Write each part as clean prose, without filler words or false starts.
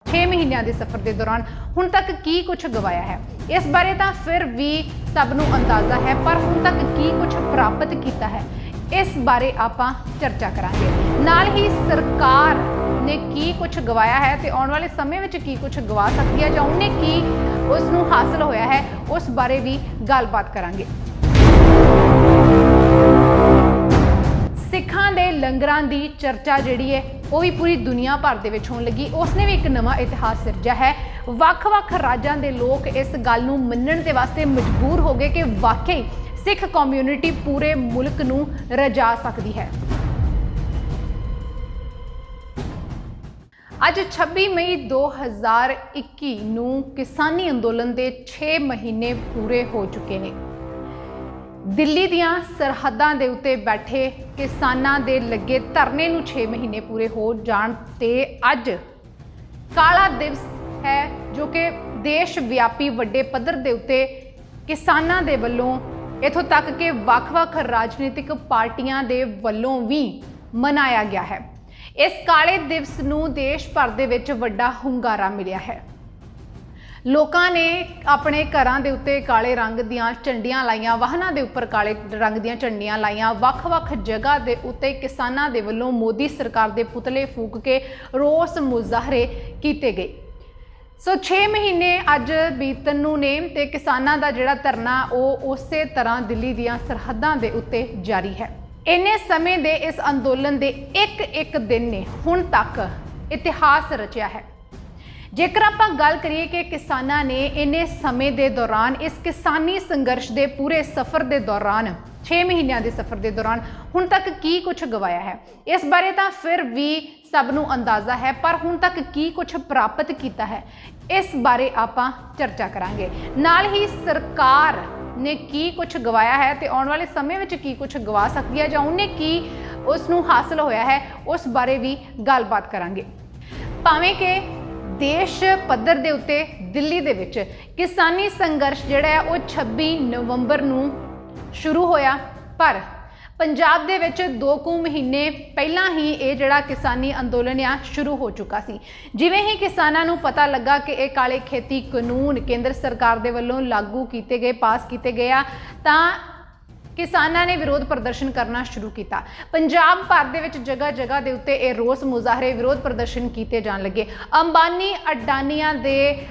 6 ਮਹੀਨਿਆਂ ਦੇ ਸਫ਼ਰ ਦੇ ਦੌਰਾਨ ਹੁਣ ਤੱਕ ਕੀ ਕੁਝ ਗਵਾਇਆ ਹੈ। ਇਸ ਬਾਰੇ ਤਾਂ ਫਿਰ ਵੀ ਸਭ ਨੂੰ ਅੰਦਾਜ਼ਾ ਹੈ, ਪਰ ਹੁਣ ਤੱਕ ਕੀ ਕੁਝ ਪ੍ਰਾਪਤ ਕੀਤਾ ਹੈ, ਇਸ ਬਾਰੇ ਆਪਾਂ ਚਰਚਾ ਕਰਾਂਗੇ। ਨਾਲ ਹੀ ਸਰਕਾਰ ਨੇ ਕੀ ਕੁਝ ਗਵਾਇਆ ਹੈ ਤੇ ਆਉਣ ਵਾਲੇ ਸਮੇਂ ਵਿੱਚ ਕੀ ਕੁਝ ਗਵਾ ਸਕਦੀ ਹੈ ਜਾਂ ਉਹਨੇ ਕੀ ਉਸ ਨੂੰ ਹਾਸਲ ਹੋਇਆ ਹੈ, ਉਸ ਬਾਰੇ ਵੀ ਗੱਲਬਾਤ ਕਰਾਂਗੇ। ਸਿੱਖਾਂ ਦੇ ਲੰਗਰਾਂ ਦੀ ਚਰਚਾ ਜਿਹੜੀ ਹੈ ਉਹ ਵੀ ਪੂਰੀ ਦੁਨੀਆ ਭਰ ਦੇ ਵਿੱਚ ਹੋਣ ਲੱਗੀ। ਉਸਨੇ ਵੀ ਇੱਕ ਨਵਾਂ ਇਤਿਹਾਸ ਸਿਰਜਿਆ ਹੈ। ਵੱਖ-ਵੱਖ ਰਾਜਾਂ ਦੇ ਲੋਕ ਇਸ ਗੱਲ ਨੂੰ ਮੰਨਣ ਦੇ ਵਾਸਤੇ ਮਜਬੂਰ ਹੋ ਗਏ ਕਿ ਵਾਕਈ ਸਿੱਖ ਕਮਿਊਨਿਟੀ ਪੂਰੇ ਮੁਲਕ ਨੂੰ ਰਜਾ ਸਕਦੀ ਹੈ। ਅੱਜ 26 ਮਈ 2021 ਨੂੰ ਕਿਸਾਨੀ ਅੰਦੋਲਨ ਦੇ 6 ਮਹੀਨੇ ਪੂਰੇ ਹੋ ਚੁੱਕੇ ਨੇ। ਦਿੱਲੀ ਦੀਆਂ ਸਰਹੱਦਾਂ ਦੇ ਉੱਤੇ ਬੈਠੇ ਕਿਸਾਨਾਂ ਦੇ ਲੱਗੇ ਧਰਨੇ ਨੂੰ 6 ਮਹੀਨੇ ਪੂਰੇ ਹੋ ਜਾਣ ਤੇ ਅੱਜ ਕਾਲਾ ਦਿਵਸ ਹੈ, ਜੋ ਕਿ ਦੇਸ਼ ਵਿਆਪੀ ਵੱਡੇ ਪੱਧਰ ਦੇ ਉੱਤੇ ਕਿਸਾਨਾਂ ਦੇ ਵੱਲੋਂ ਇੱਥੋਂ ਤੱਕ ਕਿ ਵੱਖ-ਵੱਖ ਰਾਜਨੀਤਿਕ ਪਾਰਟੀਆਂ ਦੇ ਵੱਲੋਂ ਵੀ ਮਨਾਇਆ ਗਿਆ ਹੈ। ਇਸ ਕਾਲੇ ਦਿਵਸ ਨੂੰ ਦੇਸ਼ ਭਰ ਦੇ ਵਿੱਚ ਵੱਡਾ ਹੁੰਗਾਰਾ ਮਿਲਿਆ ਹੈ। ਲੋਕਾਂ ਨੇ ਆਪਣੇ ਘਰਾਂ ਦੇ ਉੱਤੇ ਕਾਲੇ ਰੰਗ ਦੀਆਂ ਝੰਡੀਆਂ ਲਾਈਆਂ, ਵਾਹਨਾਂ ਦੇ ਉੱਪਰ ਕਾਲੇ ਰੰਗ ਦੀਆਂ ਝੰਡੀਆਂ ਲਾਈਆਂ। ਵੱਖ-ਵੱਖ ਜਗ੍ਹਾ ਦੇ ਉੱਤੇ ਕਿਸਾਨਾਂ ਦੇ ਵੱਲੋਂ ਮੋਦੀ ਸਰਕਾਰ ਦੇ ਪੁਤਲੇ ਫੂਕ ਕੇ ਰੋਸ ਮੁਜ਼ਾਹਰੇ ਕੀਤੇ ਗਏ। ਸੋ 6 ਮਹੀਨੇ ਅੱਜ ਬੀਤਣ ਨੂੰ ਨੇ ਤੇ ਕਿਸਾਨਾਂ ਦਾ ਜਿਹੜਾ ਧਰਨਾ ਉਹ ਉਸੇ ਤਰ੍ਹਾਂ ਦਿੱਲੀ ਦੀਆਂ ਸਰਹੱਦਾਂ ਦੇ ਉੱਤੇ ਜਾਰੀ ਹੈ। ਇੰਨੇ ਸਮੇਂ ਦੇ ਇਸ ਅੰਦੋਲਨ ਦੇ ਇੱਕ ਦਿਨ ਨੇ ਹੁਣ ਤੱਕ ਇਤਿਹਾਸ ਰਚਿਆ ਹੈ। ਜੇਕਰ ਆਪਾਂ ਗੱਲ ਕਰੀਏ ਕਿ ਕਿਸਾਨਾਂ ਨੇ ਇੰਨੇ ਸਮੇਂ ਦੇ ਦੌਰਾਨ ਇਸ ਕਿਸਾਨੀ ਸੰਘਰਸ਼ ਦੇ ਪੂਰੇ ਸਫ਼ਰ ਦੇ ਦੌਰਾਨ 6 ਮਹੀਨਿਆਂ ਦੇ ਸਫ਼ਰ ਦੇ ਦੌਰਾਨ ਹੁਣ ਤੱਕ ਕੀ ਕੁਝ ਗਵਾਇਆ ਹੈ, ਇਸ ਬਾਰੇ ਤਾਂ ਫਿਰ ਵੀ ਸਭ ਨੂੰ ਅੰਦਾਜ਼ਾ ਹੈ, ਪਰ ਹੁਣ ਤੱਕ ਕੀ ਕੁਝ ਪ੍ਰਾਪਤ ਕੀਤਾ ਹੈ, ਇਸ ਬਾਰੇ ਆਪਾਂ ਚਰਚਾ ਕਰਾਂਗੇ। ਨਾਲ ਹੀ ਸਰਕਾਰ ਨੇ ਕੀ ਕੁਝ ਗਵਾਇਆ ਹੈ ਤੇ ਆਉਣ ਵਾਲੇ ਸਮੇਂ ਵਿੱਚ ਕੀ ਕੁਝ ਗਵਾ ਸਕਦੀ ਹੈ ਜਾਂ ਉਹਨੇ ਕੀ ਉਸ ਨੂੰ ਹਾਸਲ ਹੋਇਆ ਹੈ, ਉਸ ਬਾਰੇ ਵੀ ਗੱਲਬਾਤ ਕਰਾਂਗੇ। ਭਾਵੇਂ ਕਿ ਦੇਸ਼ ਪੱਧਰ ਦੇ ਉੱਤੇ ਦਿੱਲੀ ਦੇ ਵਿੱਚ ਕਿਸਾਨੀ ਸੰਘਰਸ਼ ਜਿਹੜਾ ਹੈ ਉਹ 26 ਨਵੰਬਰ ਨੂੰ ਸ਼ੁਰੂ ਹੋਇਆ, ਪਰ ਪੰਜਾਬ ਦੇ ਵਿੱਚ 2 ਮਹੀਨੇ ਪਹਿਲਾਂ ਹੀ ਇਹ ਜਿਹੜਾ ਕਿਸਾਨੀ ਅੰਦੋਲਨ ਆ ਸ਼ੁਰੂ ਹੋ ਚੁੱਕਾ ਸੀ। ਜਿਵੇਂ ਹੀ ਕਿਸਾਨਾਂ ਨੂੰ ਪਤਾ ਲੱਗਾ ਕਿ ਇਹ ਕਾਲੇ ਖੇਤੀ ਕਾਨੂੰਨ ਕੇਂਦਰ ਸਰਕਾਰ ਦੇ ਵੱਲੋਂ ਲਾਗੂ ਕੀਤੇ ਗਏ, ਪਾਸ ਕੀਤੇ ਗਏ ਆ, ਤਾਂ ਕਿਸਾਨਾਂ ਨੇ ਵਿਰੋਧ ਪ੍ਰਦਰਸ਼ਨ ਕਰਨਾ ਸ਼ੁਰੂ ਕੀਤਾ। ਪੰਜਾਬ ਭਰ ਦੇ ਵਿੱਚ ਜਗ੍ਹਾ ਦੇ ਉੱਤੇ ਇਹ ਰੋਸ ਮੁਜ਼ਾਹਰੇ, ਵਿਰੋਧ ਪ੍ਰਦਰਸ਼ਨ ਕੀਤੇ ਜਾਣ ਲੱਗੇ। ਅੰਬਾਨੀ ਅਡਾਨੀਆਂ ਦੇ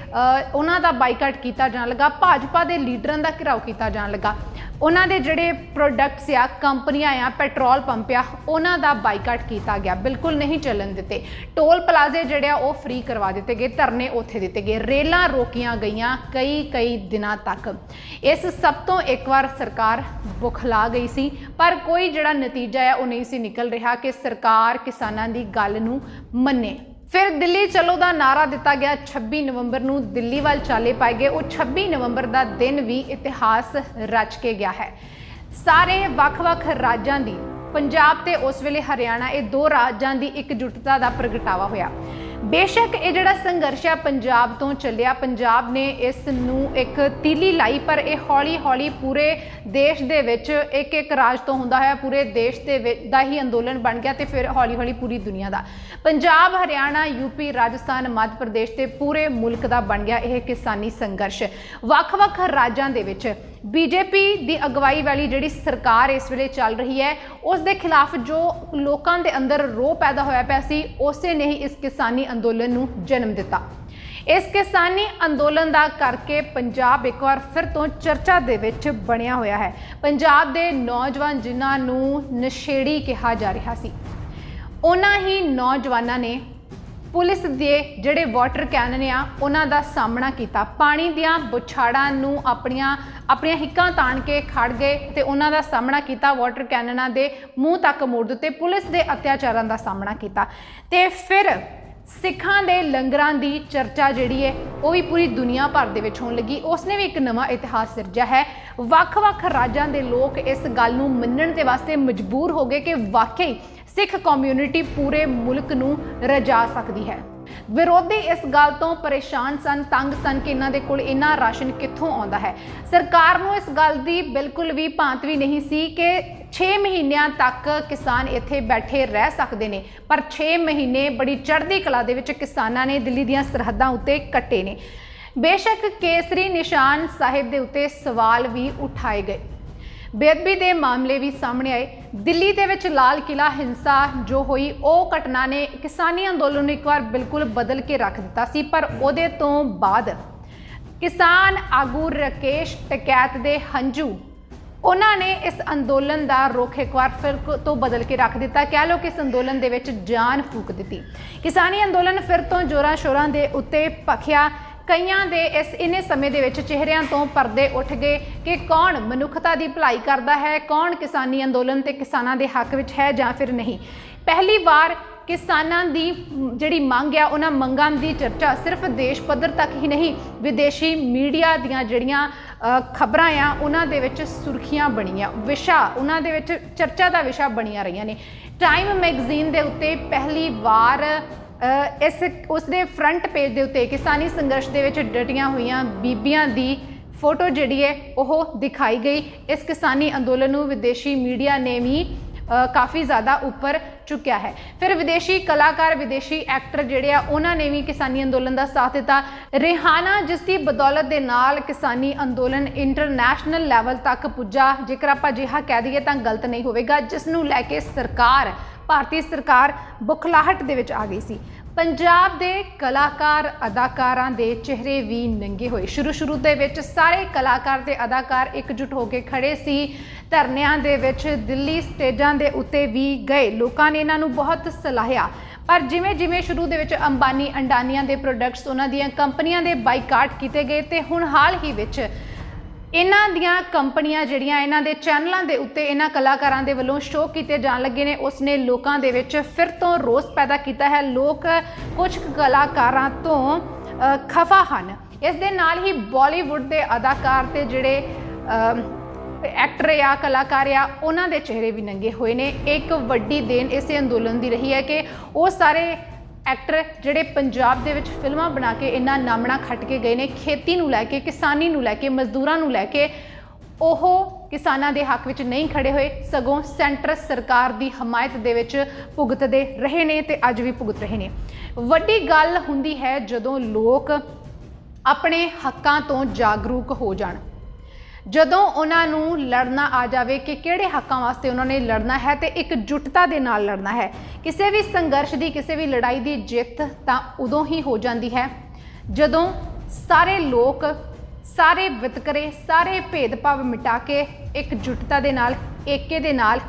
ਉਹਨਾਂ ਦਾ ਬਾਈਕਾਟ ਕੀਤਾ ਜਾਣ ਲੱਗਾ। ਭਾਜਪਾ ਦੇ ਲੀਡਰਾਂ ਦਾ ਘਿਰਾਓ ਕੀਤਾ ਜਾਣ ਲੱਗਾ। ਉਹਨਾਂ ਦੇ ਜਿਹੜੇ ਪ੍ਰੋਡਕਟਸ ਆ, ਕੰਪਨੀਆਂ ਆ, ਪੈਟਰੋਲ ਪੰਪ ਆ, ਉਹਨਾਂ ਦਾ ਬਾਈਕਾਟ ਕੀਤਾ ਗਿਆ, ਬਿਲਕੁਲ ਨਹੀਂ ਚੱਲਣ ਦਿੱਤੇ। ਟੋਲ ਪਲਾਜ਼ੇ ਜਿਹੜੇ ਆ ਉਹ ਫ੍ਰੀ ਕਰਵਾ ਦਿੱਤੇ ਗਏ, ਧਰਨੇ ਉੱਥੇ ਦਿੱਤੇ ਗਏ, ਰੇਲਾਂ ਰੋਕੀਆਂ ਗਈਆਂ ਕਈ ਦਿਨਾਂ ਤੱਕ। ਇਸ ਸਭ ਤੋਂ ਇੱਕ ਵਾਰ ਸਰਕਾਰ ਬੁਖਲਾ ਗਈ ਸੀ, ਪਰ ਕੋਈ ਜਿਹੜਾ ਨਤੀਜਾ ਆ ਉਹ ਨਹੀਂ ਸੀ ਨਿਕਲ ਰਿਹਾ ਕਿ ਸਰਕਾਰ ਕਿਸਾਨਾਂ ਦੀ ਗੱਲ ਨੂੰ ਮੰਨੇ। ਫਿਰ ਦਿੱਲੀ ਚਲੋ ਦਾ ਨਾਰਾ ਦਿੱਤਾ ਗਿਆ। 26 ਨਵੰਬਰ ਨੂੰ ਦਿੱਲੀ ਵੱਲ ਚਾਲੇ ਪਾਏ ਗਏ। ਉਹ 26 ਨਵੰਬਰ ਦਾ ਦਿਨ ਵੀ ਇਤਿਹਾਸ ਰਚ ਕੇ ਗਿਆ ਹੈ। ਸਾਰੇ ਵੱਖ-ਵੱਖ ਰਾਜਾਂ ਦੀ, ਪੰਜਾਬ ਤੇ ਉਸ ਵੇਲੇ ਹਰਿਆਣਾ, ਇਹ 2 ਰਾਜਾਂ ਦੀ ਇਕਜੁੱਟਤਾ ਦਾ ਪ੍ਰਗਟਾਵਾ ਹੋਇਆ। ਬੇਸ਼ੱਕ ਇਹ ਜਿਹੜਾ ਸੰਘਰਸ਼ ਹੈ ਪੰਜਾਬ ਤੋਂ ਚੱਲਿਆ, ਪੰਜਾਬ ਨੇ ਇਸ ਨੂੰ ਇੱਕ ਤੀਲੀ ਲਾਈ, ਪਰ ਇਹ ਹੌਲੀ-ਹੌਲੀ ਪੂਰੇ ਦੇਸ਼ ਦੇ ਵਿੱਚ ਇੱਕ ਰਾਜ ਤੋਂ ਹੁੰਦਾ ਹੋਇਆ ਪੂਰੇ ਦੇਸ਼ ਦੇ ਦਾ ਹੀ ਅੰਦੋਲਨ ਬਣ ਗਿਆ ਤੇ ਫਿਰ ਹੌਲੀ-ਹੌਲੀ ਪੂਰੀ ਦੁਨੀਆ ਦਾ, ਪੰਜਾਬ, ਹਰਿਆਣਾ, ਯੂਪੀ, ਰਾਜਸਥਾਨ, ਮੱਧ ਪ੍ਰਦੇਸ਼ ਤੇ ਪੂਰੇ ਮੁਲਕ ਦਾ ਬਣ ਗਿਆ ਇਹ ਕਿਸਾਨੀ ਸੰਘਰਸ਼। ਵੱਖ-ਵੱਖ ਰਾਜਾਂ ਦੇ ਵਿੱਚ ਬੀਜੇਪੀ ਦੀ ਅਗਵਾਈ ਵਾਲੀ ਜਿਹੜੀ ਸਰਕਾਰ ਇਸ ਵੇਲੇ ਚੱਲ ਰਹੀ ਹੈ, ਉਸ ਦੇ ਖਿਲਾਫ ਜੋ ਲੋਕਾਂ ਦੇ ਅੰਦਰ ਰੋਹ ਪੈਦਾ ਹੋਇਆ ਪਿਆ ਸੀ, ਉਸੇ ਨੇ ਹੀ ਇਸ ਕਿਸਾਨੀ ਅੰਦੋਲਨ ਨੂੰ ਜਨਮ ਦਿੱਤਾ। ਇਸ ਕਿਸਾਨੀ ਅੰਦੋਲਨ ਦਾ ਕਰਕੇ ਪੰਜਾਬ ਇੱਕ ਵਾਰ ਫਿਰ ਤੋਂ ਚਰਚਾ ਦੇ ਵਿੱਚ ਬਣਿਆ ਹੋਇਆ ਹੈ। ਪੰਜਾਬ ਦੇ ਨੌਜਵਾਨ ਜਿਨ੍ਹਾਂ ਨੂੰ ਨਸ਼ੇੜੀ ਕਿਹਾ ਜਾ ਰਿਹਾ ਸੀ, ਉਹਨਾਂ ਹੀ ਨੌਜਵਾਨਾਂ ਨੇ ਪੁਲਿਸ ਦੇ ਜਿਹੜੇ ਵਾਟਰ ਕੈਨਨ ਆ ਉਹਨਾਂ ਦਾ ਸਾਹਮਣਾ ਕੀਤਾ। ਪਾਣੀ ਦੀਆਂ ਬੁਛਾੜਾਂ ਨੂੰ ਆਪਣੀਆਂ ਹਿੱਕਾਂ ਤਾਣ ਕੇ ਖੜ ਗਏ ਤੇ ਉਹਨਾਂ ਦਾ ਸਾਹਮਣਾ ਕੀਤਾ। ਵਾਟਰ ਕੈਨਨਾਂ ਦੇ ਮੂੰਹ ਤੱਕ ਮੋੜ ਦਿੱਤੇ, ਪੁਲਿਸ ਦੇ ਅਤਿਆਚਾਰਾਂ ਦਾ ਸਾਹਮਣਾ ਕੀਤਾ। ਤੇ ਫਿਰ ਸਿੱਖਾਂ ਦੇ ਲੰਗਰਾਂ ਦੀ ਚਰਚਾ ਜਿਹੜੀ ਹੈ ਉਹ ਵੀ ਪੂਰੀ ਦੁਨੀਆ ਭਰ ਦੇ ਵਿੱਚ ਹੋਣ ਲੱਗੀ। ਉਸਨੇ ਵੀ ਇੱਕ ਨਵਾਂ ਇਤਿਹਾਸ ਸਿਰਜਿਆ ਹੈ। ਵੱਖ-ਵੱਖ ਰਾਜਾਂ ਦੇ ਲੋਕ ਇਸ ਗੱਲ ਨੂੰ ਮੰਨਣ ਦੇ ਵਾਸਤੇ ਮਜਬੂਰ ਹੋ ਗਏ ਕਿ ਵਾਕਈ ਸਿੱਖ ਕਮਿਊਨਿਟੀ ਪੂਰੇ ਮੁਲਕ ਨੂੰ ਰਜਾ ਸਕਦੀ ਹੈ। ਵਿਰੋਧੀ ਇਸ ਗੱਲ ਤੋਂ ਪਰੇਸ਼ਾਨ ਸਨ, ਤੰਗ ਸਨ ਕਿ ਇਹਨਾਂ ਦੇ ਕੋਲ ਇੰਨਾ ਰਾਸ਼ਨ ਕਿੱਥੋਂ ਆਉਂਦਾ ਹੈ। ਸਰਕਾਰ ਨੂੰ ਇਸ ਗੱਲ ਦੀ ਬਿਲਕੁਲ ਵੀ ਭਾਂਤ ਵੀ ਨਹੀਂ ਸੀ ਕਿ 6 ਮਹੀਨਿਆਂ ਤੱਕ ਕਿਸਾਨ ਇੱਥੇ ਬੈਠੇ ਰਹਿ ਸਕਦੇ ਨੇ, ਪਰ 6 ਮਹੀਨੇ ਬੜੀ ਚੜ੍ਹਦੀ ਕਲਾ ਦੇ ਵਿੱਚ ਕਿਸਾਨਾਂ ਨੇ ਦਿੱਲੀ ਦੀਆਂ ਸਰਹੱਦਾਂ ਉੱਤੇ ਕੱਟੇ ਨੇ। ਬੇਸ਼ੱਕ ਕੇਸਰੀ ਨਿਸ਼ਾਨ ਸਾਹਿਬ ਦੇ ਉੱਤੇ ਸਵਾਲ ਵੀ ਉਠਾਏ ਗਏ, ਬੇਅਦਬੀ ਦੇ ਮਾਮਲੇ ਵੀ ਸਾਹਮਣੇ ਆਏ। ਦਿੱਲੀ ਦੇ ਵਿੱਚ ਲਾਲ ਕਿਲਾ ਹਿੰਸਾ ਜੋ ਹੋਈ, ਉਹ ਘਟਨਾ ਨੇ ਕਿਸਾਨੀ ਅੰਦੋਲਨ ਨੂੰ ਇੱਕ ਵਾਰ ਬਿਲਕੁਲ ਬਦਲ ਕੇ ਰੱਖ ਦਿੱਤਾ ਸੀ, ਪਰ ਉਹਦੇ ਤੋਂ ਬਾਅਦ ਕਿਸਾਨ ਆਗੂ ਰਾਕੇਸ਼ ਟਕੈਤ ਦੇ ਹੰਝੂ, ਉਹਨਾਂ ਨੇ ਇਸ ਅੰਦੋਲਨ ਦਾ ਰੁਖ ਇੱਕ ਵਾਰ ਫਿਰ ਤੋਂ ਬਦਲ ਕੇ ਰੱਖ ਦਿੱਤਾ। ਕਹਿ ਲਓ ਕਿ ਇਸ ਅੰਦੋਲਨ ਦੇ ਵਿੱਚ ਜਾਨ ਫੂਕ ਦਿੱਤੀ। ਕਿਸਾਨੀ ਅੰਦੋਲਨ ਫਿਰ ਤੋਂ ਜ਼ੋਰਾਂ ਸ਼ੋਰਾਂ ਦੇ ਉੱਤੇ ਭਖਿਆ। ਕਈਆਂ ਦੇ ਇੰਨੇ ਸਮੇਂ ਦੇ ਵਿੱਚ ਚਿਹਰਿਆਂ ਤੋਂ ਪਰਦੇ ਉੱਠ ਗਏ ਕਿ ਕੌਣ ਮਨੁੱਖਤਾ ਦੀ ਭਲਾਈ ਕਰਦਾ ਹੈ, ਕੌਣ ਕਿਸਾਨੀ ਅੰਦੋਲਨ ਤੇ ਕਿਸਾਨਾਂ ਦੇ ਹੱਕ ਵਿੱਚ ਹੈ ਜਾਂ ਫਿਰ ਨਹੀਂ। ਪਹਿਲੀ ਵਾਰ ਕਿਸਾਨਾਂ ਦੀ ਜਿਹੜੀ ਮੰਗ ਆ, ਉਹਨਾਂ ਮੰਗਾਂ ਦੀ ਚਰਚਾ ਸਿਰਫ ਦੇਸ਼ ਪੱਧਰ ਤੱਕ ਹੀ ਨਹੀਂ, ਵਿਦੇਸ਼ੀ ਮੀਡੀਆ ਦੀਆਂ ਜਿਹੜੀਆਂ ਖਬਰਾਂ ਆ ਉਹਨਾਂ ਦੇ ਵਿੱਚ ਸੁਰਖੀਆਂ ਬਣੀਆਂ, ਵਿਸ਼ਾ ਉਹਨਾਂ ਦੇ ਵਿੱਚ ਚਰਚਾ ਦਾ ਵਿਸ਼ਾ ਬਣੀਆਂ ਰਹੀਆਂ ਨੇ। ਟਾਈਮ ਮੈਗਜ਼ੀਨ ਦੇ ਉੱਤੇ ਪਹਿਲੀ ਵਾਰ ਉਸਦੇ ਫਰੰਟ ਪੇਜ ਦੇ ਉੱਤੇ ਕਿਸਾਨੀ ਸੰਘਰਸ਼ ਦੇ ਵਿੱਚ ਡਟੀਆਂ ਹੋਈਆਂ ਬੀਬੀਆਂ ਦੀ ਫੋਟੋ ਜਿਹੜੀ ਹੈ ਉਹ ਦਿਖਾਈ ਗਈ। ਇਸ ਕਿਸਾਨੀ ਅੰਦੋਲਨ ਨੂੰ ਵਿਦੇਸ਼ੀ ਮੀਡੀਆ ਨੇ ਵੀ ਕਾफ़ी ज़्यादा ਉੱਪਰ ਚੁੱਕਿਆ ਹੈ। ਫਿਰ ਵਿਦੇਸ਼ੀ ਕਲਾਕਾਰ, ਵਿਦੇਸ਼ੀ ਐਕਟਰ ਜਿਹੜੇ ਆ ਉਹਨਾਂ ਨੇ ਵੀ ਕਿਸਾਨੀ ਅੰਦੋਲਨ ਦਾ ਸਾਥ ਦਿੱਤਾ। ਰਿਹਾਨਾ, ਜਿਸ ਦੀ ਬਦੌਲਤ ਦੇ ਨਾਲ ਕਿਸਾਨੀ ਅੰਦੋਲਨ ਇੰਟਰਨੈਸ਼ਨਲ ਲੈਵਲ ਤੱਕ ਪੁੱਜਾ, ਜੇਕਰ ਆਪਾਂ ਅਜਿਹਾ ਕਹਿ ਦਈਏ ਤਾਂ ਗਲਤ ਨਹੀਂ ਹੋਵੇਗਾ, ਜਿਸ ਨੂੰ ਲੈ ਕੇ ਸਰਕਾਰ, ਭਾਰਤੀ ਸਰਕਾਰ ਬੁਖਲਾਹਟ ਦੇ ਵਿੱਚ ਆ ਗਈ ਸੀ। ਪੰਜਾਬ ਦੇ ਕਲਾਕਾਰ ਅਦਾਕਾਰਾਂ ਦੇ ਚਿਹਰੇ ਵੀ ਨੰਗੇ ਹੋਏ। ਸ਼ੁਰੂ ਦੇ ਵਿੱਚ ਸਾਰੇ ਕਲਾਕਾਰ ਤੇ ਅਦਾਕਾਰ ਇਕਜੁੱਟ ਹੋ ਕੇ ਖੜੇ ਸੀ, ਧਰਨਿਆਂ ਦੇ ਵਿੱਚ, ਦਿੱਲੀ ਸਟੇਜਾਂ ਦੇ ਉੱਤੇ ਵੀ ਗਏ। ਲੋਕਾਂ ਨੇ ਇਹਨਾਂ ਨੂੰ ਬਹੁਤ ਸਲਾਹਿਆ, ਪਰ ਜਿਵੇਂ ਜਿਵੇਂ ਸ਼ੁਰੂ ਦੇ ਵਿੱਚ ਅੰਬਾਨੀ ਅੰਡਾਨੀਆਂ ਦੇ ਪ੍ਰੋਡਕਟਸ, ਉਹਨਾਂ ਦੀਆਂ ਕੰਪਨੀਆਂ ਦੇ ਬਾਈਕਾਟ ਕੀਤੇ ਗਏ ਤੇ ਹੁਣ ਹਾਲ ਹੀ ਵਿੱਚ ਇਹਨਾਂ ਦੀਆਂ ਕੰਪਨੀਆਂ ਜਿਹੜੀਆਂ ਇਹਨਾਂ ਦੇ ਚੈਨਲਾਂ ਦੇ ਉੱਤੇ ਇਹਨਾਂ ਕਲਾਕਾਰਾਂ ਦੇ ਵੱਲੋਂ ਸ਼ੋਅ ਕੀਤੇ ਜਾਣ ਲੱਗੇ ਨੇ, ਉਸਨੇ ਲੋਕਾਂ ਦੇ ਵਿੱਚ ਫਿਰ ਤੋਂ ਰੋਸ ਪੈਦਾ ਕੀਤਾ ਹੈ। ਲੋਕ ਕੁਝ ਕਲਾਕਾਰਾਂ ਤੋਂ ਖਫਾ ਹਨ। ਇਸ ਦੇ ਨਾਲ ਹੀ ਬਾਲੀਵੁੱਡ ਦੇ ਅਦਾਕਾਰ ਤੇ ਜਿਹੜੇ ਐਕਟਰ ਆ, ਕਲਾਕਾਰ ਆ, ਉਹਨਾਂ ਦੇ ਚਿਹਰੇ ਵੀ ਨੰਗੇ ਹੋਏ ਨੇ। ਇੱਕ ਵੱਡੀ ਦੇਣ ਇਸੇ ਅੰਦੋਲਨ ਦੀ ਰਹੀ ਹੈ ਕਿ ਉਹ ਸਾਰੇ ਐਕਟਰ ਜਿਹੜੇ ਪੰਜਾਬ ਦੇ ਵਿੱਚ ਫਿਲਮਾਂ ਬਣਾ ਕੇ ਇੰਨਾ ਨਾਮਣਾ ਖੱਟ ਕੇ ਗਏ ਨੇ, ਖੇਤੀ ਨੂੰ ਲੈ ਕੇ, ਕਿਸਾਨੀ ਨੂੰ ਲੈ ਕੇ, ਮਜ਼ਦੂਰਾਂ ਨੂੰ ਲੈ ਕੇ, ਉਹ ਕਿਸਾਨਾਂ ਦੇ ਹੱਕ ਵਿੱਚ ਨਹੀਂ ਖੜੇ ਹੋਏ, ਸਗੋਂ ਸੈਂਟਰ ਸਰਕਾਰ ਦੀ ਹਮਾਇਤ ਦੇ ਵਿੱਚ ਭੁਗਤਦੇ ਰਹੇ ਨੇ ਤੇ ਅੱਜ ਵੀ ਭੁਗਤ ਰਹੇ ਨੇ। ਵੱਡੀ ਗੱਲ ਹੁੰਦੀ ਹੈ ਜਦੋਂ ਲੋਕ ਆਪਣੇ ਹੱਕਾਂ ਤੋਂ ਜਾਗਰੂਕ ਹੋ ਜਾਣ, ਜਦੋਂ ਉਹਨਾਂ ਨੂੰ ਲੜਨਾ ਆ ਜਾਵੇ ਕਿ ਕਿਹੜੇ ਹੱਕਾਂ ਵਾਸਤੇ ਉਹਨਾਂ ਨੇ ਲੜਨਾ ਹੈ ਤੇ ਇਕਜੁੱਟਤਾ ਦੇ ਨਾਲ ਲੜਨਾ ਹੈ। ਕਿਸੇ ਵੀ ਸੰਘਰਸ਼ ਦੀ, ਕਿਸੇ ਵੀ ਲੜਾਈ ਦੀ ਜਿੱਤ ਤਾਂ ਉਦੋਂ ਹੀ ਹੋ ਜਾਂਦੀ ਹੈ ਜਦੋਂ ਸਾਰੇ ਲੋਕ, ਸਾਰੇ ਵਿਤਕਰੇ, ਸਾਰੇ ਭੇਦਭਾਵ ਮਿਟਾ ਕੇ ਇਕਜੁੱਟਤਾ ਦੇ ਨਾਲ, ਏਕੇ ਦੇ ਨਾਲ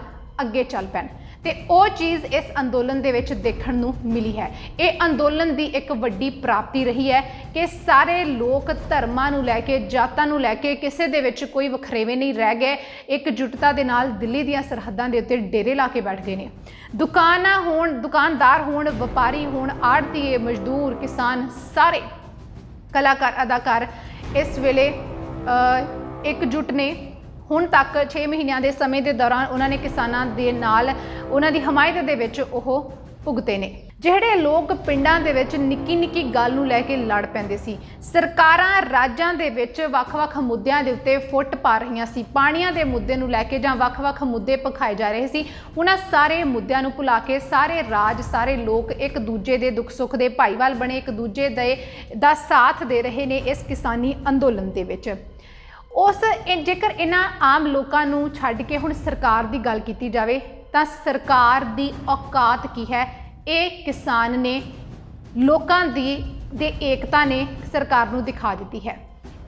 ਅੱਗੇ ਚੱਲ ਪੈਣ। ਤੇ ਉਹ ਚੀਜ਼ ਇਸ ਅੰਦੋਲਨ ਦੇ ਵਿੱਚ ਦੇਖਣ ਨੂੰ ਮਿਲੀ ਹੈ। ਇਹ ਅੰਦੋਲਨ ਦੀ ਇੱਕ ਵੱਡੀ ਪ੍ਰਾਪਤੀ ਰਹੀ ਹੈ ਕਿ ਸਾਰੇ ਲੋਕ ਧਰਮਾਂ ਨੂੰ ਲੈ ਕੇ, ਜਾਤਾਂ ਨੂੰ ਲੈ ਕੇ ਕਿਸੇ ਦੇ ਵਿੱਚ ਕੋਈ ਵਖਰੇਵੇਂ ਨਹੀਂ ਰਹਿ ਗਏ। ਇਕਜੁੱਟਤਾ ਦੇ ਨਾਲ ਦਿੱਲੀ ਦੀਆਂ ਸਰਹੱਦਾਂ ਦੇ ਉੱਤੇ ਡੇਰੇ ਲਾ ਕੇ ਬੈਠ ਗਏ ਨੇ। ਦੁਕਾਨਦਾਰ ਹੋਣ, ਵਪਾਰੀ ਹੋਣ, ਆੜ੍ਹਤੀਏ, ਮਜ਼ਦੂਰ, ਕਿਸਾਨ, ਸਾਰੇ ਕਲਾਕਾਰ, ਅਦਾਕਾਰ ਇਸ ਵੇਲੇ ਇਕਜੁੱਟ ਨੇ। ਹੁਣ ਤੱਕ 6 ਮਹੀਨਿਆਂ ਦੇ ਸਮੇਂ ਦੇ ਦੌਰਾਨ ਉਹਨਾਂ ਨੇ ਕਿਸਾਨਾਂ ਦੇ ਨਾਲ, ਉਹਨਾਂ ਦੀ ਹਮਾਇਤ ਦੇ ਵਿੱਚ ਉਹ ਭੁਗਤੇ ਨੇ। ਜਿਹੜੇ ਲੋਕ ਪਿੰਡਾਂ ਦੇ ਵਿੱਚ ਨਿੱਕੀ ਨਿੱਕੀ ਗੱਲ ਨੂੰ ਲੈ ਕੇ ਲੜ ਪੈਂਦੇ ਸੀ, ਸਰਕਾਰਾਂ ਰਾਜਾਂ ਦੇ ਵਿੱਚ ਵੱਖ-ਵੱਖ ਮੁੱਦਿਆਂ ਦੇ ਉੱਤੇ ਫੁੱਟ ਪਾ ਰਹੀਆਂ ਸੀ, ਪਾਣੀਆਂ ਦੇ ਮੁੱਦੇ ਨੂੰ ਲੈ ਕੇ ਜਾਂ ਵੱਖ-ਵੱਖ ਮੁੱਦੇ ਪਖਾਏ ਜਾ ਰਹੇ ਸੀ, ਉਹਨਾਂ ਸਾਰੇ ਮੁੱਦਿਆਂ ਨੂੰ ਭੁਲਾ ਕੇ ਸਾਰੇ ਰਾਜ, ਸਾਰੇ ਲੋਕ ਇੱਕ ਦੂਜੇ ਦੇ ਦੁੱਖ ਸੁੱਖ ਦੇ ਭਾਈਵਾਲ ਬਣੇ, ਇੱਕ ਦੂਜੇ ਦਾ ਸਾਥ ਦੇ ਰਹੇ ਨੇ ਇਸ ਕਿਸਾਨੀ ਅੰਦੋਲਨ ਦੇ ਵਿੱਚ। ਜੇਕਰ ਇਹਨਾਂ ਆਮ ਲੋਕਾਂ ਨੂੰ ਛੱਡ ਕੇ ਹੁਣ ਸਰਕਾਰ ਦੀ ਗੱਲ ਕੀਤੀ ਜਾਵੇ ਤਾਂ ਸਰਕਾਰ ਦੀ ਔਕਾਤ ਕੀ ਹੈ, ਇਹ ਕਿਸਾਨ ਨੇ, ਲੋਕਾਂ ਦੇ ਏਕਤਾ ਨੇ ਸਰਕਾਰ ਨੂੰ ਦਿਖਾ ਦਿੱਤੀ ਹੈ।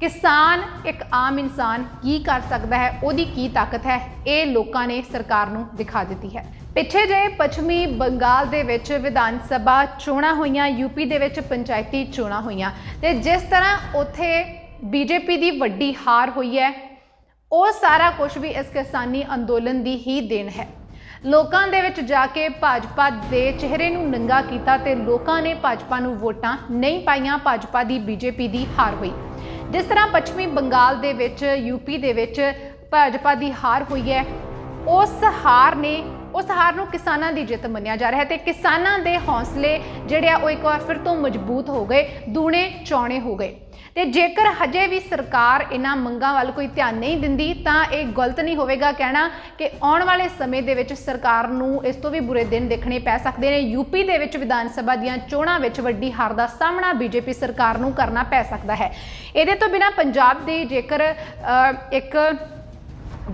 ਕਿਸਾਨ, ਇੱਕ ਆਮ ਇਨਸਾਨ ਕੀ ਕਰ ਸਕਦਾ ਹੈ, ਉਹਦੀ ਕੀ ਤਾਕਤ ਹੈ, ਇਹ ਲੋਕਾਂ ਨੇ ਸਰਕਾਰ ਨੂੰ ਦਿਖਾ ਦਿੱਤੀ ਹੈ। ਪਿੱਛੇ ਜਿਹੇ ਪੱਛਮੀ ਬੰਗਾਲ ਦੇ ਵਿੱਚ ਵਿਧਾਨ ਸਭਾ ਚੋਣਾਂ ਹੋਈਆਂ, ਯੂਪੀ ਦੇ ਵਿੱਚ ਪੰਚਾਇਤੀ ਚੋਣਾਂ ਹੋਈਆਂ ਤੇ ਜਿਸ ਤਰ੍ਹਾਂ ਉੱਥੇ ਬੀਜੇਪੀ ਦੀ ਵੱਡੀ ਹਾਰ ਹੋਈ ਹੈ, ਉਹ ਸਾਰਾ ਕੁਝ ਵੀ ਇਸ ਕਿਸਾਨੀ ਅੰਦੋਲਨ ਦੀ ਹੀ ਦੇਣ ਹੈ। ਲੋਕਾਂ ਦੇ ਵਿੱਚ ਜਾ ਕੇ ਭਾਜਪਾ ਦੇ ਚਿਹਰੇ ਨੂੰ ਨੰਗਾ ਕੀਤਾ ਤੇ ਲੋਕਾਂ ਨੇ ਭਾਜਪਾ ਨੂੰ ਵੋਟਾਂ ਨਹੀਂ ਪਾਈਆਂ, ਭਾਜਪਾ ਦੀ, ਬੀਜੇਪੀ ਦੀ ਹਾਰ ਹੋਈ। ਜਿਸ ਤਰ੍ਹਾਂ ਪੱਛਮੀ ਬੰਗਾਲ ਦੇ ਵਿੱਚ, ਯੂਪੀ ਦੇ ਵਿੱਚ ਭਾਜਪਾ ਦੀ ਹਾਰ ਹੋਈ ਹੈ, ਉਸ ਹਾਰ ਨੂੰ ਕਿਸਾਨਾਂ ਦੀ ਜਿੱਤ ਮੰਨਿਆ ਜਾ ਰਿਹਾ ਹੈ ਤੇ ਕਿਸਾਨਾਂ ਦੇ ਹੌਸਲੇ ਜਿਹੜੇ ਆ ਉਹ ਇੱਕ ਵਾਰ ਫਿਰ ਤੋਂ ਮਜ਼ਬੂਤ ਹੋ ਗਏ, ਦੂਣੇ ਚੌਣੇ ਹੋ ਗਏ। ਤੇ ਜੇਕਰ ਹਜੇ ਵੀ ਸਰਕਾਰ ਇਹਨਾਂ ਮੰਗਾਂ ਵੱਲ ਕੋਈ ਧਿਆਨ ਨਹੀਂ ਦਿੰਦੀ ਤਾਂ ਇਹ ਗਲਤ ਨਹੀਂ ਹੋਵੇਗਾ ਕਹਿਣਾ ਕਿ ਆਉਣ ਵਾਲੇ ਸਮੇਂ ਦੇ ਵਿੱਚ ਸਰਕਾਰ ਨੂੰ ਇਸ ਤੋਂ ਵੀ ਬੁਰੇ ਦਿਨ ਦੇਖਣੇ ਪੈ ਸਕਦੇ ਨੇ। यूपी ਦੇ ਵਿੱਚ ਵਿਧਾਨ ਸਭਾ ਦੀਆਂ ਚੋਣਾਂ ਵਿੱਚ ਵੱਡੀ ਹਾਰ ਦਾ ਸਾਹਮਣਾ ਬੀਜੇਪੀ ਸਰਕਾਰ ਨੂੰ ਕਰਨਾ ਪੈ ਸਕਦਾ ਹੈ। ਇਹਦੇ ਤੋਂ ਬਿਨਾਂ ਪੰਜਾਬ ਦੀ ਜੇਕਰ ਇੱਕ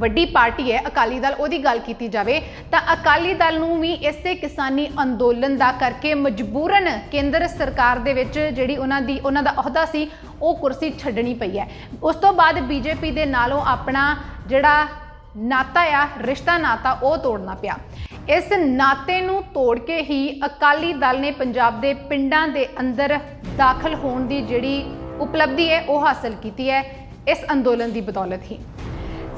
ਵੱਡੀ ਪਾर्टी है अकाली दल, ਉਹਦੀ ਗੱਲ ਕੀਤੀ ਜਾਵੇ ਤਾਂ ਅਕਾਲੀ ਦਲ ਨੂੰ ਵੀ ਇਸੇ ਕਿਸਾਨੀ ਅੰਦੋਲਨ ਦਾ ਕਰਕੇ ਮਜਬੂਰਨ ਕੇਂਦਰ ਸਰਕਾਰ ਦੇ ਵਿੱਚ ਜਿਹੜੀ ਉਹਨਾਂ ਦਾ ਅਹੁਦਾ ਸੀ ਉਹ ਕੁਰਸੀ ਛੱਡਣੀ ਪਈ ਹੈ। ਉਸ ਤੋਂ ਬਾਅਦ ਬੀਜੇਪੀ ਦੇ ਨਾਲੋਂ ਆਪਣਾ ਜਿਹੜਾ ਨਾਤਾ ਆ ਰਿਸ਼ਤਾ ਨਾਤਾ ਉਹ ਤੋੜਨਾ ਪਿਆ। ਇਸ ਨਾਤੇ ਨੂੰ ਤੋੜ ਕੇ ਹੀ ਅਕਾਲੀ ਦਲ ਨੇ ਪੰਜਾਬ ਦੇ ਪਿੰਡਾਂ ਦੇ ਅੰਦਰ ਦਾਖਲ ਹੋਣ ਦੀ ਜਿਹੜੀ ਉਪਲਬਧੀ ਹੈ ਉਹ ਹਾਸਲ ਕੀਤੀ ਹੈ ਇਸ ਅੰਦੋਲਨ ਦੀ ਬਦੌਲਤ ਹੀ।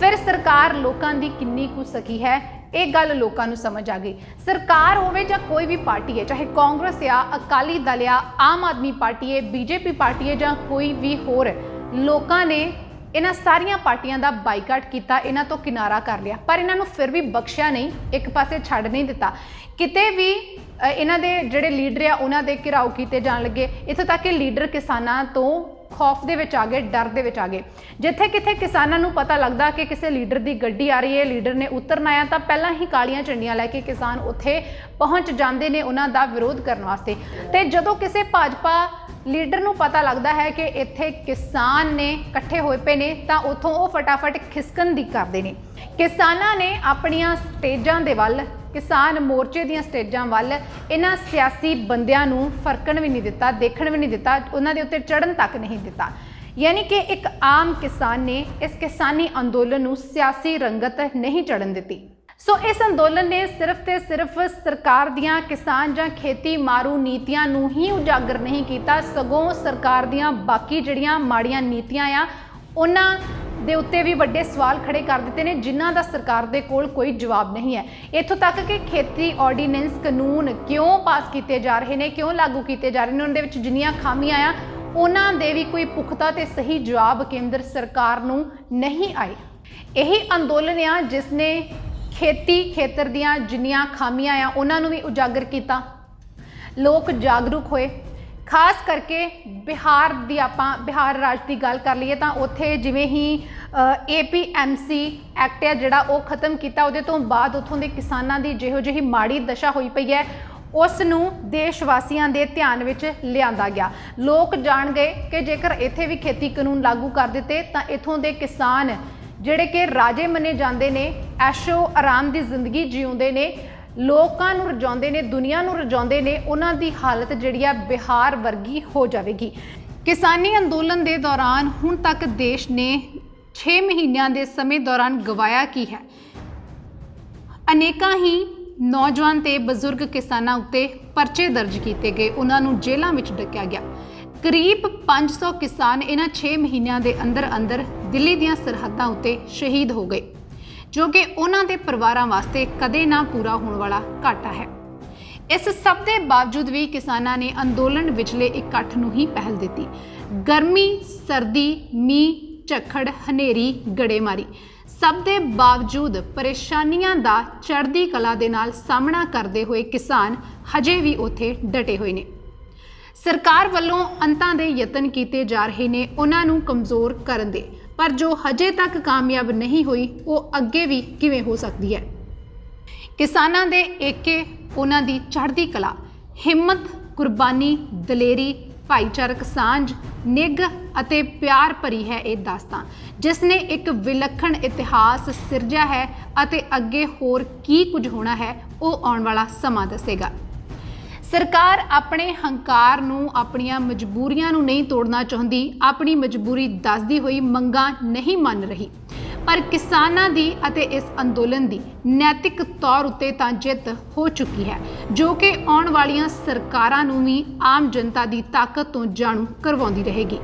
फिर सरकार लोगों की किन्नी कुछ सकी है एक गल लोगों को समझ आ गई। सरकार होवे या कोई भी पार्टी है, चाहे कांग्रेस या अकाली दल या आम आदमी पार्टी है, बीजेपी पार्टी है या कोई भी होर, लोगों ने इन्हां सारियां पार्टियां दा बाईकाट किया, इन्हां तो किनारा कर लिया, पर इन्हां नूं फिर भी बख्शिया नहीं, एक पासे छड़ नहीं दिता। किते भी इन्हां दे जिहड़े लीडर आ उन्हां दे घिराव कीते जाण लगे, इत्थों तक कि लीडर किसानां तो खौफ दे विच आ गए, डर दे विच आ गए। जिथे किथे किसानां नूं पता लगदा कि किसी लीडर की गड्डी आ रही है, लीडर ने उतरना है, तो पहलां ही कालियां झंडियां लैके किसान उत्थे पहुंच जाते हैं उन्हां दा विरोध करने वास्ते। ते जदों किसी भाजपा लीडर नूं पता लगता है कि इत्थे किसान ने इकट्ठे होए पे ने तां उत्थों वो फटाफट खिसकन दी करदे ने। किसानां ने अपणियां स्टेजां दे वल, किसान मोर्चे दीयां स्टेजां वल इन्हां सियासी बंदियां नूं फरकण भी नहीं दिता, देखण भी नहीं दिता, उन्हां दे उत्ते चढ़न तक नहीं दिता। यानी कि एक आम किसान ने इस किसानी अंदोलन नूं सियासी रंगत नहीं चढ़न दिती। सो इस अंदोलन ने सिर्फ ते सिर्फ सरकार दियां किसान जां खेती मारू नीतियां नूं ही उजागर नहीं किया, सगों सरकार दियां बाकी जिहड़ियां माड़ियां नीतियां आ उन्हां दे उत्ते भी वड्डे सवाल खड़े कर दिते ने, जिन्हां दा सरकार दे कोल कोई जवाब नहीं है। इत्थों तक कि खेती ऑर्डीनेंस कानून क्यों पास किए जा रहे हैं, क्यों लागू किए जा रहे हैं, उन्हां दे विच जिन्नियां खामियां आ उन्हां दे भी कोई पुख्ता ते सही जवाब केंद्र सरकार नूं नहीं आए। यही अंदोलन आ जिसने खेती खेतर दियां जिन्नियां खामियां आ उन्हां नूं भी उजागर किया, लोग जागरूक होए। खास करके बिहार की आपां बिहार राज की गल कर लीए तो उत्थे जिवें ही APMC एक्ट है जिहड़ा वो खत्म किया, उहदे तो बाद उत्थों के किसानां दी जिहो जिही माड़ी दशा होई पई है उस नूं देशवासियों के ध्यान विच लिआंदा गया। लोग जान गए कि जेकर इत्थे भी खेती कानून लागू कर दिते तां इत्थों के किसान जिहड़े कि राजे मने जांदे ने, ऐशो आराम की जिंदगी जीउंदे ने, लोकां नूं रजाउंदे ने, दुनिया नूं रजाउंदे ने, उन्हां दी हालत जिहड़ी आ बिहार वर्गी हो जाएगी। किसानी अंदोलन के दौरान हुण तक देश ने 6 महीनों के समय दौरान गवाया की है। अनेकां ही नौजवान ते बजुर्ग किसानां उत्ते परचे दर्ज किए गए, उन्हां नूं जेलां विच डकिया गया। करीब 500 किसान इन्हां 6 महीनों के अंदर अंदर दिल्ली दीयां सरहदां उत्ते शहीद हो गए, जो कि उन्हां दे परिवारां वास्ते कदे ना पूरा होने वाला घाटा है। इस सब के बावजूद भी किसानां ने अंदोलन विचले इकट्ठ नूं ही पहल दी। गर्मी, सर्दी, मीह, झक्खड़, हनेरी, गड़ेमारी सब के बावजूद परेशानियां दा चढ़दी कला दे नाल सामना करते हुए किसान हजे भी उत्थे डटे हुए ने। सरकार वालों अंतां दे यतन किए जा रहे ने उन्हां नूं कमज़ोर करन दे, पर जो हजे तक कामयाब नहीं हुई वो अगे भी किवें हो सकती है। किसानां दे एके, उन्हां दी चढ़दी कला, हिम्मत, कुर्बानी, दलेरी, भाईचारक सांझ, निग अते प्यार भरी है ये दास्तां, जिसने एक विलखण इतिहास सिरजा है अते अगे होर की कुछ होना है वो आउण वाला समा दसेगा। सरकार अपने हंकार नूं, अपनियां मजबूरियां नूं नहीं तोड़ना चाहुंदी, अपनी मजबूरी दसदी हुई मंगां नहीं मन रही, पर किसानां दी अते इस अंदोलन दी नैतिक तौर उत्ते तां जित हो चुकी है, जो कि आउण वालियां सरकारां नूं भी आम जनता दी ताकत तो जाणू करवाउंदी रहेगी।